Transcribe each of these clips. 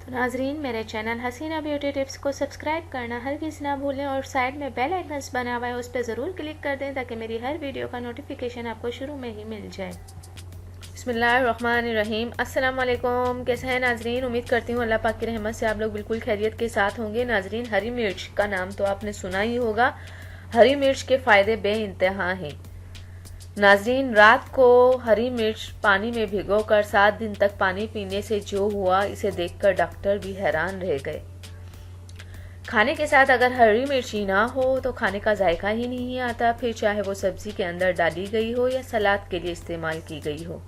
तो नाजरीन, मेरे चैनल हसीना ब्यूटी टिप्स को सब्सक्राइब करना हरगिज़ ना भूलें और साइड में बेल आइकन्स बना हुआ है उस पर ज़रूर क्लिक कर दें ताकि मेरी हर वीडियो का नोटिफिकेशन आपको शुरू में ही मिल जाए। बिस्मिल्लाहिर्रहमानिर्रहीम। अस्सलाम वालेकुम। कैसे हैं नाजरीन? उम्मीद करती हूँ अल्लाह पाक की रहमत से आप लोग बिल्कुल खैरियत के साथ होंगे। नाजरीन, हरी मिर्च का नाम तो आपने सुना ही होगा। हरी मिर्च के फ़ायदे बेइंतहा हैं। नाजरीन, रात को हरी मिर्च पानी में भिगोकर 7 दिन तक पानी पीने से जो हुआ, इसे देखकर डॉक्टर भी हैरान रह गए। खाने के साथ अगर हरी मिर्ची ना हो तो खाने का जायका ही नहीं आता, फिर चाहे वो सब्जी के अंदर डाली गई हो या सलाद के लिए इस्तेमाल की गई हो।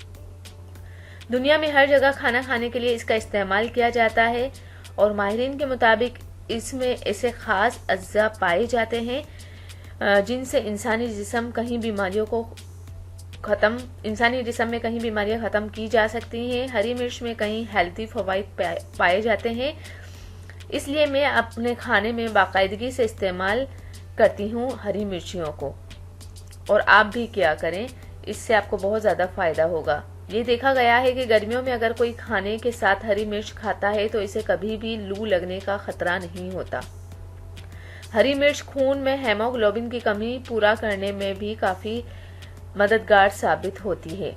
दुनिया में हर जगह खाना खाने के लिए इसका इस्तेमाल किया जाता है और माहिरीन के मुताबिक इसमें ऐसे खास अज्जा पाए जाते हैं जिनसे इंसानी जिस्म में कहीं बीमारियां खत्म की जा सकती हैं। हरी मिर्च में कहीं हेल्थी फवाइद पाए जाते हैं, इसलिए मैं अपने खाने में बाकायदगी से इस्तेमाल करती हूँ हरी मिर्चियों को, और आप भी क्या करें, इससे आपको बहुत ज़्यादा फ़ायदा होगा। ये देखा गया है कि गर्मियों में अगर कोई खाने के साथ हरी मिर्च खाता है तो इसे कभी भी लू लगने का खतरा नहीं होता। हरी मिर्च खून में हेमोग्लोबिन की कमी पूरा करने में भी काफ़ी मददगार साबित होती है।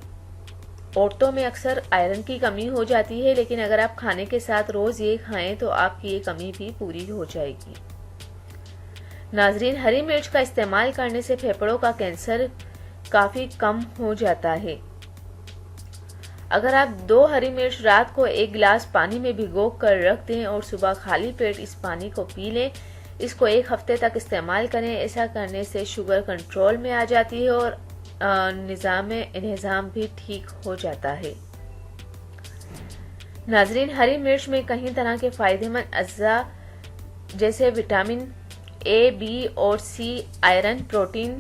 औरतों में अक्सर आयरन की कमी हो जाती है, लेकिन अगर आप खाने के साथ रोज ये खाएं तो आपकी ये कमी भी पूरी हो जाएगी। नाजरीन, हरी मिर्च का इस्तेमाल करने से फेफड़ों का कैंसर काफी कम हो जाता है। अगर आप 2 हरी मिर्च रात को 1 गिलास पानी में भिगो कर रख दें और सुबह खाली पेट इस पानी को पी लें, इसको 1 हफ्ते तक इस्तेमाल करें। ऐसा करने से शुगर कंट्रोल में आ जाती है और निज़ाम भी ठीक हो जाता है। नाजरीन, हरी मिर्च में कई तरह के फायदेमंद अज्जा जैसे विटामिन ए, बी और सी, आयरन, प्रोटीन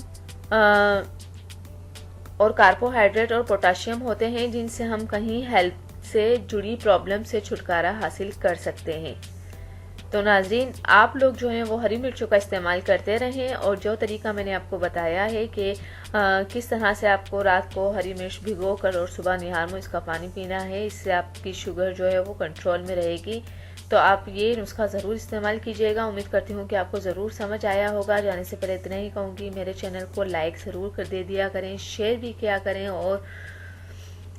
और कार्बोहाइड्रेट और पोटाशियम होते हैं, जिनसे हम कहीं हेल्थ से जुड़ी प्रॉब्लम से छुटकारा हासिल कर सकते हैं। तो नाजरीन, आप लोग जो हैं वो हरी मिर्चों का इस्तेमाल करते रहें, और जो तरीका मैंने आपको बताया है कि किस तरह से आपको रात को हरी मिर्च भिगो कर और सुबह निहार में इसका पानी पीना है, इससे आपकी शुगर जो है वो कंट्रोल में रहेगी। तो आप ये नुस्खा ज़रूर इस्तेमाल कीजिएगा। उम्मीद करती हूँ कि आपको ज़रूर समझ आया होगा। जाने से पहले इतना ही कहूँगी, मेरे चैनल को लाइक ज़रूर कर दे दिया करें, शेयर भी किया करें, और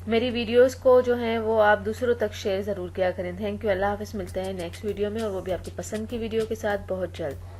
मेरी वीडियोस को जो है वो आप दूसरों तक शेयर ज़रूर किया करें। Thank you. अल्लाह हाफ़िज़। मिलते हैं नेक्स्ट वीडियो में, और वो भी आपकी पसंद की वीडियो के साथ बहुत जल्द।